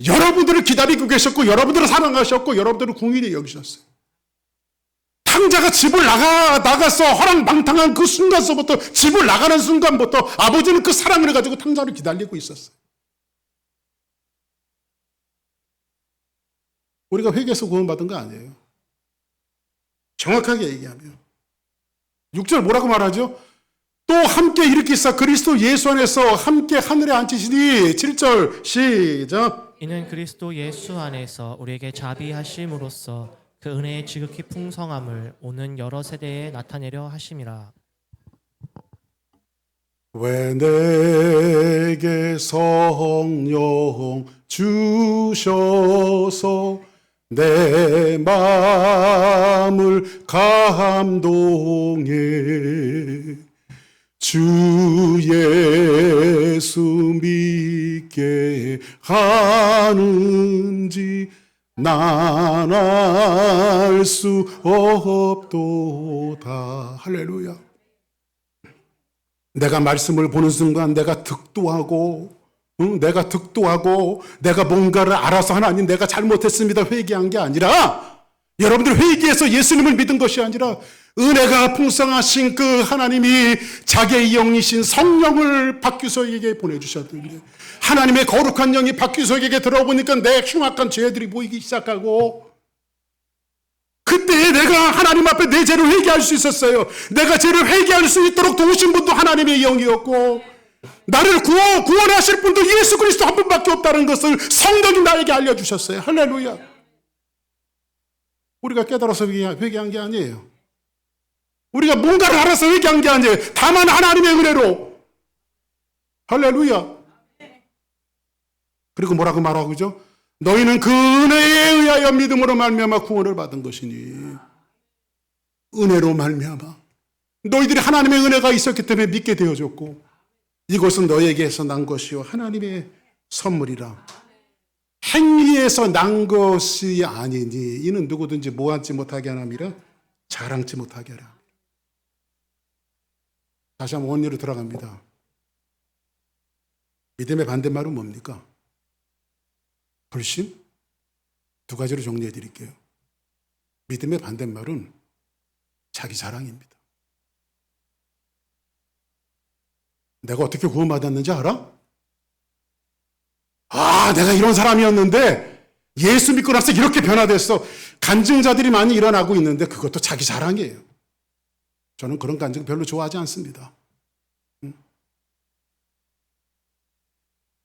여러분들을 기다리고 계셨고 여러분들을 사랑하셨고 여러분들을 긍휼히 여기셨어요. 탕자가 집을 나가서 허랑방탕한 그 순간서부터 집을 나가는 순간부터 아버지는 그 사랑을 가지고 탕자를 기다리고 있었어요. 우리가 회개해서 구원받은 거 아니에요. 정확하게 얘기하면 6절 뭐라고 말하죠? 또 함께 일으키사 그리스도 예수 안에서 함께 하늘에 앉히시니 7절 시작. 이는 그리스도 예수 안에서 우리에게 자비하심으로써 그 은혜의 지극히 풍성함을 오는 여러 세대에 나타내려 하심이라. 왜 내게 성령 주셔서 내 마음을 감동해 주 예수 믿게 하는지 난 알 수 없도다. 할렐루야. 내가 말씀을 보는 순간 내가 득도하고 내가 뭔가를 알아서 하나님 내가 잘못했습니다 회개한 게 아니라 여러분들 회개해서 예수님을 믿은 것이 아니라 은혜가 풍성하신 그 하나님이 자기의 영이신 성령을 박규석에게 보내주셨는데 하나님의 거룩한 영이 박규석에게 들어보니까 내 흉악한 죄들이 보이기 시작하고 그때 내가 하나님 앞에 내 죄를 회개할 수 있었어요. 내가 죄를 회개할 수 있도록 도우신 분도 하나님의 영이었고 나를 구원하실 분도 예수 그리스도 한 분밖에 없다는 것을 성령이 나에게 알려주셨어요. 할렐루야. 우리가 깨달아서 회개한 게 아니에요. 우리가 뭔가를 알아서 회개한 게 아니에요. 다만 하나님의 은혜로. 할렐루야. 그리고 뭐라고 말하고 그죠? 너희는 그 은혜에 의하여 믿음으로 말미암아 구원을 받은 것이니 은혜로 말미암아 너희들이 하나님의 은혜가 있었기 때문에 믿게 되어졌고 이것은 너에게서 난 것이요 하나님의 선물이라. 행위에서 난 것이 아니니 이는 누구든지 모함지 못하게 하나미라 자랑치 못하게 하라. 다시 한번 원리로 들어갑니다. 믿음의 반대말은 뭡니까? 불신? 두 가지로 정리해 드릴게요. 믿음의 반대말은 자기 자랑입니다. 내가 어떻게 구원받았는지 알아? 내가 이런 사람이었는데 예수 믿고 나서 이렇게 변화됐어. 간증자들이 많이 일어나고 있는데 그것도 자기 자랑이에요. 저는 그런 간증 별로 좋아하지 않습니다.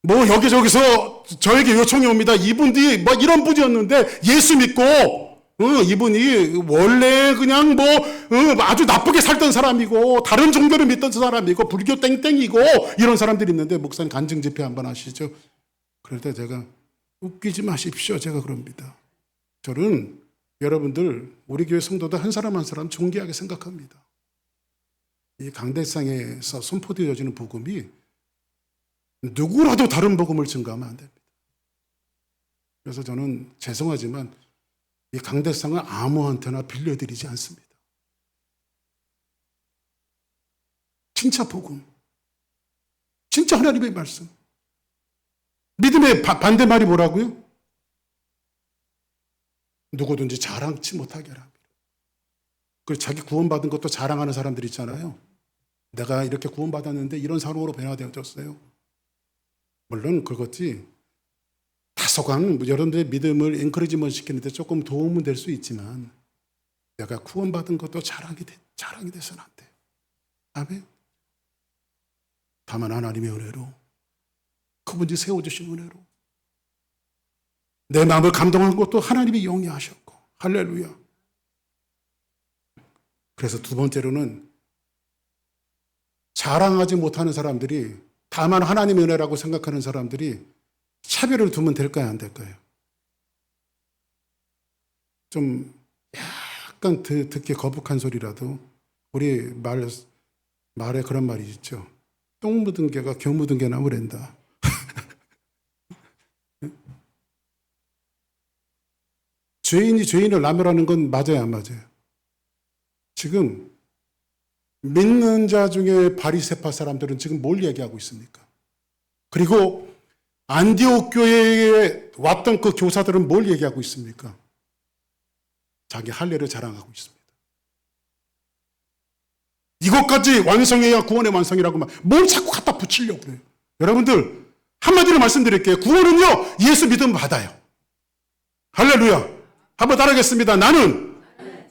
뭐 여기저기서 저에게 요청이 옵니다. 이분이 뭐 이런 분이었는데 예수 믿고 이분이 원래 그냥 뭐 아주 나쁘게 살던 사람이고 다른 종교를 믿던 사람이고 불교 땡땡이고 이런 사람들이 있는데 목사님 간증 집회 한번 하시죠. 그럴 때 제가 웃기지 마십시오. 제가 그럽니다. 저는 여러분들 우리 교회 성도들 한 사람 한 사람 존귀하게 생각합니다. 이 강대상에서 선포되어지는 복음이 누구라도 다른 복음을 증거하면 안 됩니다. 그래서 저는 죄송하지만 이 강대상을 아무한테나 빌려드리지 않습니다. 진짜 복음, 진짜 하나님의 말씀. 믿음의 반대말이 뭐라고요? 누구든지 자랑치 못하게 하라. 그리고 자기 구원받은 것도 자랑하는 사람들 있잖아요. 내가 이렇게 구원받았는데 이런 사람으로 변화되어졌어요. 물론 그것이 다소간 여러분들의 믿음을 엔커리지먼트 시키는데 조금 도움은 될 수 있지만 내가 구원받은 것도 자랑이 돼서는 안 돼. 아멘. 다만 하나님의 은혜로 그분이 세워주신 은혜로 내 마음을 감동한 것도 하나님이 영위하셨고 할렐루야. 그래서 두 번째로는 자랑하지 못하는 사람들이 다만 하나님의 은혜라고 생각하는 사람들이 차별을 두면 될까요? 안 될까요? 좀 약간 듣기 거북한 소리라도 우리 말에 그런 말이 있죠. 똥 묻은 개가 겨 묻은 개 나무랜다. 죄인이 죄인을 나무라는 건 맞아요, 안 맞아요? 지금 믿는 자 중에 바리새파 사람들은 지금 뭘 얘기하고 있습니까? 그리고 안디옥 교회에 왔던 그 교사들은 뭘 얘기하고 있습니까? 자기 할례를 자랑하고 있습니다. 이것까지 완성해야 구원의 완성이라고 뭘 자꾸 갖다 붙이려고 그래요. 여러분들 한마디로 말씀드릴게요. 구원은요 예수 믿음 받아요. 할렐루야. 한번 따라하겠습니다. 나는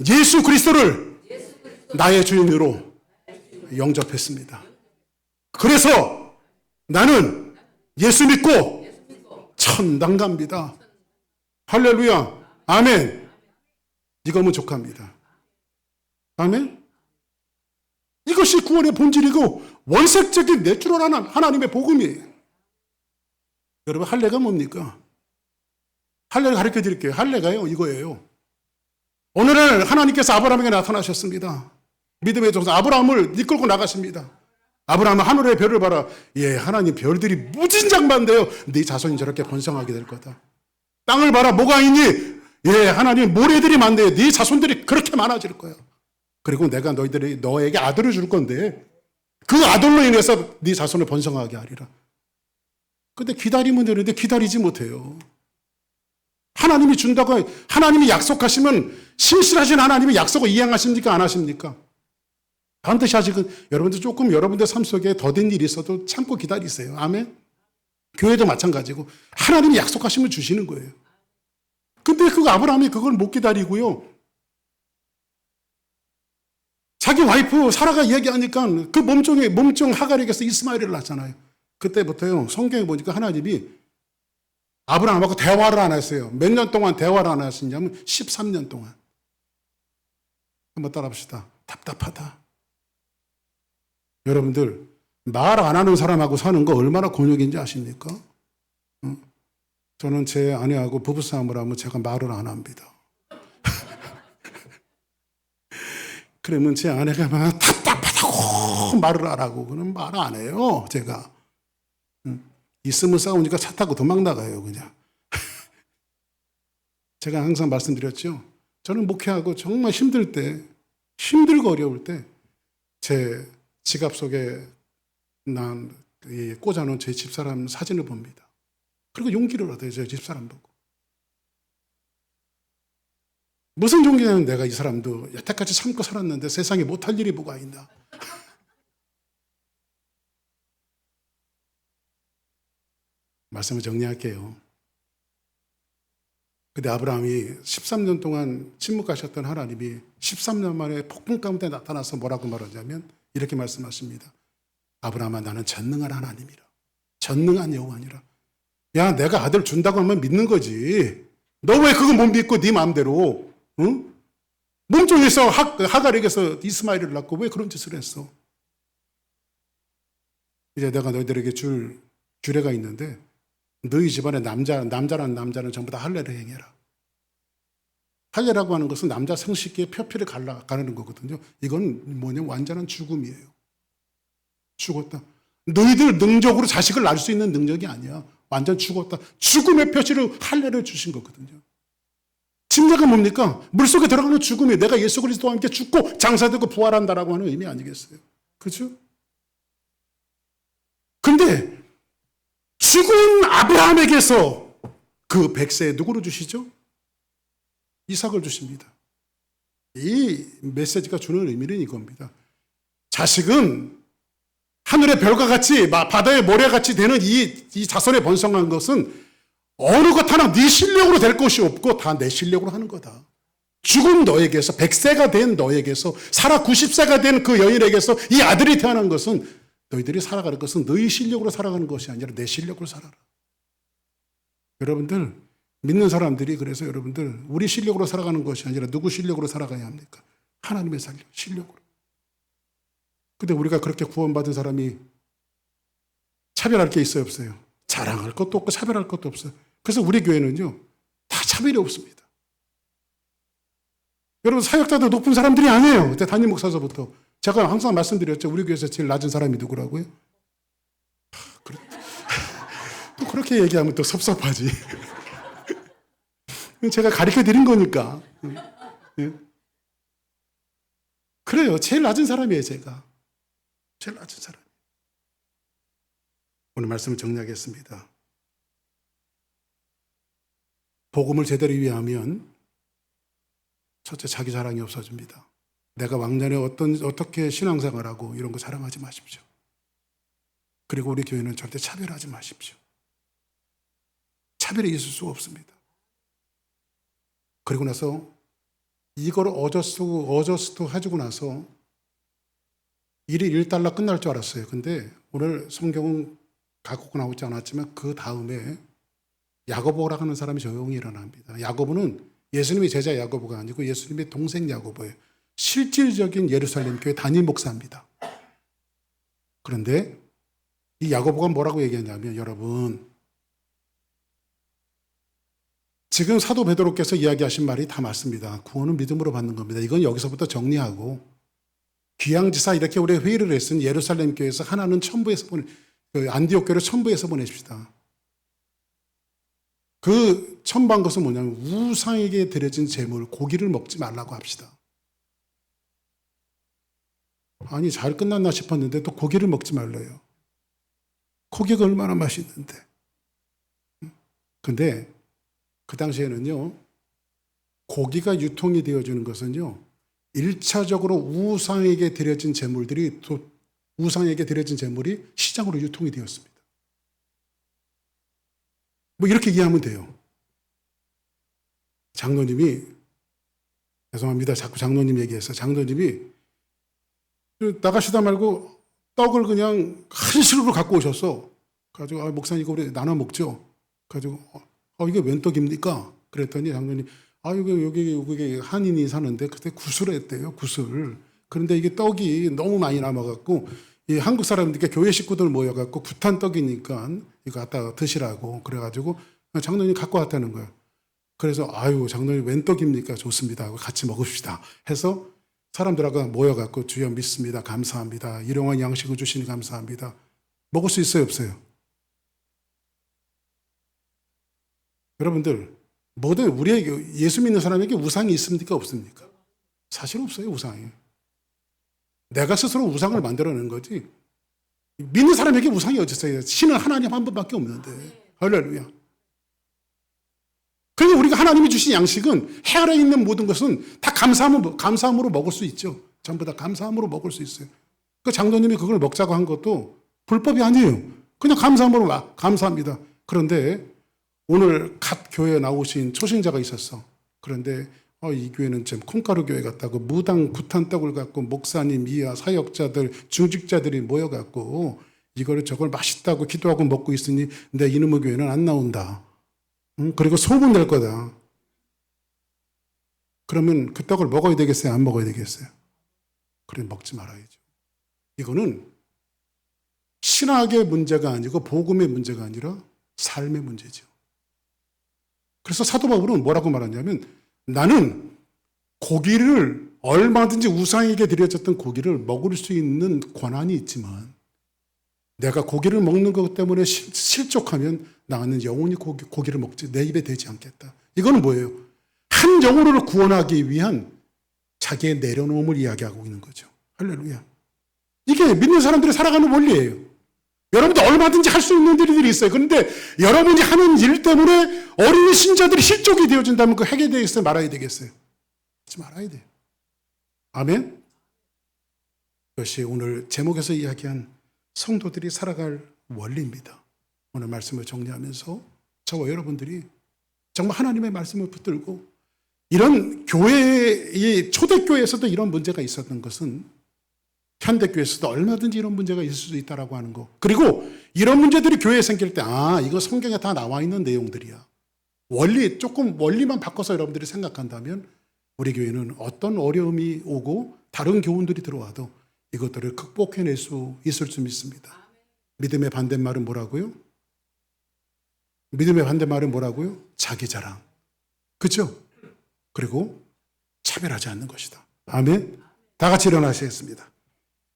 예수 그리스도를 나의 주인으로 영접했습니다. 그래서 나는 예수 믿고 천당 갑니다. 할렐루야. 아멘. 이거면 족합니다. 아멘. 이것이 구원의 본질이고 원색적인 내추럴한 하나님의 복음이에요. 여러분 할례가 뭡니까? 할례를 가르쳐 드릴게요. 할례가요 이거예요. 오늘날 하나님께서 아브라함에게 나타나셨습니다. 믿음의 조상 아브라함을 이끌고 나가십니다. 아브라함은 하늘의 별을 봐라. 예, 하나님 별들이 무진장만돼요. 네 자손이 저렇게 번성하게 될 거다. 땅을 봐라. 뭐가 있니? 예, 하나님 모래들이 많대요. 네 자손들이 그렇게 많아질 거야. 그리고 내가 너에게 아들을 줄 건데 그 아들로 인해서 네 자손을 번성하게 하리라. 근데 기다리면 되는데 기다리지 못해요. 하나님이 준다고 하나님이 약속하시면 신실하신 하나님이 약속을 이행하십니까? 안 하십니까? 반드시 하시고 여러분들 조금 여러분들 삶 속에 더딘 일이 있어도 참고 기다리세요. 아멘. 교회도 마찬가지고 하나님이 약속하시면 주시는 거예요. 근데 그 아브라함이 그걸 못 기다리고요. 자기 와이프 사라가 얘기하니까 그 몸종 하갈에게서 이스마엘을 낳잖아요. 그때부터요 성경에 보니까 하나님이 아브라함하고 대화를 안 했어요. 몇 년 동안 대화를 안 하셨냐면 13년 동안. 한번 따라합시다. 답답하다. 여러분들 말 안 하는 사람하고 사는 거 얼마나 곤욕인지 아십니까? 저는 제 아내하고 부부싸움을 하면 제가 말을 안 합니다. 그러면 제 아내가 막 답답하다고 말을 안 하고 그는 말 안 해요. 제가 있으면 싸우니까 차 타고 도망 나가요 그냥. 제가 항상 말씀드렸죠. 저는 목회하고 정말 힘들 때 힘들고 어려울 때 제 지갑 속에 난 꽂아놓은 제 집사람 사진을 봅니다. 그리고 용기를 얻어요. 제 집사람 보고. 무슨 용기냐면 내가 이 사람도 여태까지 참고 살았는데 세상에 못할 일이 뭐가 있나. 말씀을 정리할게요. 근데 아브라함이 13년 동안 침묵하셨던 하나님이 13년 만에 폭풍 가운데 나타나서 뭐라고 말하냐면 이렇게 말씀하십니다. 아브라함아, 나는 전능한 하나님이라. 전능한 여호와니라. 야, 내가 아들 준다고 하면 믿는 거지. 너 왜 그거 못 믿고 네 마음대로, 응? 몸종에서 하갈에게서 이스마엘을 낳고 왜 그런 짓을 했어? 이제 내가 너희들에게 줄 규례가 있는데 너희 집안에 남자라는 남자는 전부 다 할례를 행해라. 할례라고 하는 것은 남자 성식기에 표피를 가르는 거거든요. 이건 뭐냐면 완전한 죽음이에요. 죽었다. 너희들 능력으로 자식을 낳을 수 있는 능력이 아니야. 완전 죽었다. 죽음의 표시를 할례를 주신 거거든요. 침례가 뭡니까? 물속에 들어가는 죽음이 내가 예수 그리스도와 함께 죽고 장사되고 부활한다라고 하는 의미 아니겠어요? 그렇죠? 근데 죽은 아브라함에게서 그 백세 누구를 주시죠? 이삭을 주십니다. 이 메시지가 주는 의미는 이겁니다. 자식은 하늘의 별과 같이 바다의 모래같이 되는 이 자손의 번성한 것은 어느 것 하나 네 실력으로 될 것이 없고 다 내 실력으로 하는 거다. 죽은 너에게서 100세가 된 너에게서 살아 90세가 된 그 여인에게서 이 아들이 태어난 것은 너희들이 살아가는 것은 너희 실력으로 살아가는 것이 아니라 내 실력으로 살아라. 여러분들 믿는 사람들이 그래서 여러분들 우리 실력으로 살아가는 것이 아니라 누구 실력으로 살아가야 합니까? 하나님의 실력으로. 근데 우리가 그렇게 구원받은 사람이 차별할 게 있어요, 없어요? 자랑할 것도 없고 차별할 것도 없어요. 그래서 우리 교회는요, 다 차별이 없습니다. 여러분, 사역자도 높은 사람들이 아니에요. 담임 목사서부터. 제가 항상 말씀드렸죠. 우리 교회에서 제일 낮은 사람이 누구라고요? 또 그렇게 얘기하면 또 섭섭하지. 제가 가르쳐 드린 거니까. 그래요. 제일 낮은 사람이에요, 제가. 제일 낮은 사람. 오늘 말씀을 정리하겠습니다. 복음을 제대로 이해하면 첫째, 자기 자랑이 없어집니다. 내가 왕년에 어떻게 신앙생활하고 이런 거 자랑하지 마십시오. 그리고 우리 교회는 절대 차별하지 마십시오. 차별이 있을 수가 없습니다. 그리고 나서 이걸 어저스트 해주고 나서 일이 1달러 끝날 줄 알았어요. 근데 오늘 성경은 갖고 나오지 않았지만 그 다음에 야고보라 하는 사람이 조용히 일어납니다. 야고보는 예수님의 제자 야고보가 아니고 예수님의 동생 야고보예요. 실질적인 예루살렘 교회 담임 목사입니다. 그런데 이 야고보가 뭐라고 얘기하냐면 여러분 지금 사도 베드로께서 이야기하신 말이 다 맞습니다. 구원은 믿음으로 받는 겁니다. 이건 여기서부터 정리하고 귀양지사 이렇게 우리 회의를 했으니 예루살렘 교회에서 하나는 안디옥 교회를 첨부해서 보내십시다. 그 첨부한 것은 뭐냐면 우상에게 드려진 제물 고기를 먹지 말라고 합시다. 아니 잘 끝났나 싶었는데 또 고기를 먹지 말래요. 고기가 얼마나 맛있는데. 근데 그 당시에는요 고기가 유통이 되어지는 것은요 1차적으로 우상에게 드려진 제물이 시장으로 유통이 되었습니다. 뭐 이렇게 이해하면 돼요. 장로님이 죄송합니다. 자꾸 장로님 얘기해서 장로님이 나가시다 말고 떡을 그냥 한 시루로 갖고 오셨어. 가지고 목사님 이거 우리 나눠 먹죠. 가지고 이게 웬 떡입니까? 그랬더니 장로님 여기 한인이 사는데 그때 구슬을 했대요. 구슬. 그런데 이게 떡이 너무 많이 남아갖고 이 한국 사람들께 교회 식구들 모여갖고 구탄 떡이니까 이거 갖다 드시라고 그래가지고 장로님 갖고 왔다는 거예요. 그래서 장로님 웬 떡입니까? 좋습니다. 같이 먹읍시다. 해서 사람들하고 모여갖고 주여 믿습니다. 감사합니다. 일용할 양식을 주시니 감사합니다. 먹을 수 있어요? 없어요? 여러분들 뭐든 우리에게 예수 믿는 사람에게 우상이 있습니까? 없습니까? 사실 없어요. 우상이. 내가 스스로 우상을 만들어낸 거지 믿는 사람에게 우상이 어디 있어요? 신은 하나님 한 분밖에 없는데. 할렐루야. 그러니 우리가 하나님이 주신 양식은 해 아래 있는 모든 것은 다 감사함으로 먹을 수 있죠. 전부 다 감사함으로 먹을 수 있어요. 그 장로님이 그걸 먹자고 한 것도 불법이 아니에요. 그냥 감사함으로 감사합니다. 그런데 오늘 갓 교회에 나오신 초신자가 있었어. 그런데 이 교회는 좀 콩가루 교회 같다고 무당 구탄 떡을 갖고 목사님, 이하 사역자들, 중직자들이 모여갖고 이거를 저걸 맛있다고 기도하고 먹고 있으니 내 이놈의 교회는 안 나온다. 그리고 소문 낼 거다. 그러면 그 떡을 먹어야 되겠어요? 안 먹어야 되겠어요? 그래, 먹지 말아야죠. 이거는 신학의 문제가 아니고 복음의 문제가 아니라 삶의 문제죠. 그래서 사도 바울은 뭐라고 말하냐면 나는 고기를 얼마든지 우상에게 드려졌던 고기를 먹을 수 있는 권한이 있지만 내가 고기를 먹는 것 때문에 실족하면 나는 영원히 고기를 먹지 내 입에 대지 않겠다. 이거는 뭐예요? 한 영혼을 구원하기 위한 자기의 내려놓음을 이야기하고 있는 거죠. 할렐루야. 이게 믿는 사람들이 살아가는 원리예요. 여러분도 얼마든지 할 수 있는 일들이 있어요. 그런데 여러분이 하는 일 때문에 어린이 신자들이 실족이 되어진다면 그 하게 되겠어요? 말아야 되겠어요? 하지 말아야 돼요. 아멘? 이것이 오늘 제목에서 이야기한 성도들이 살아갈 원리입니다. 오늘 말씀을 정리하면서 저와 여러분들이 정말 하나님의 말씀을 붙들고 이런 교회의 초대교회에서도 이런 문제가 있었던 것은 현대교회에서도 얼마든지 이런 문제가 있을 수 있다라고 하는 거. 그리고 이런 문제들이 교회에 생길 때 이거 성경에 다 나와 있는 내용들이야. 조금 원리만 바꿔서 여러분들이 생각한다면 우리 교회는 어떤 어려움이 오고 다른 교훈들이 들어와도 이것들을 극복해낼 수 있을 줄 믿습니다. 믿음의 반대말은 뭐라고요? 믿음의 반대말은 뭐라고요? 자기 자랑. 그렇죠? 그리고 차별하지 않는 것이다. 아멘. 다 같이 일어나시겠습니다.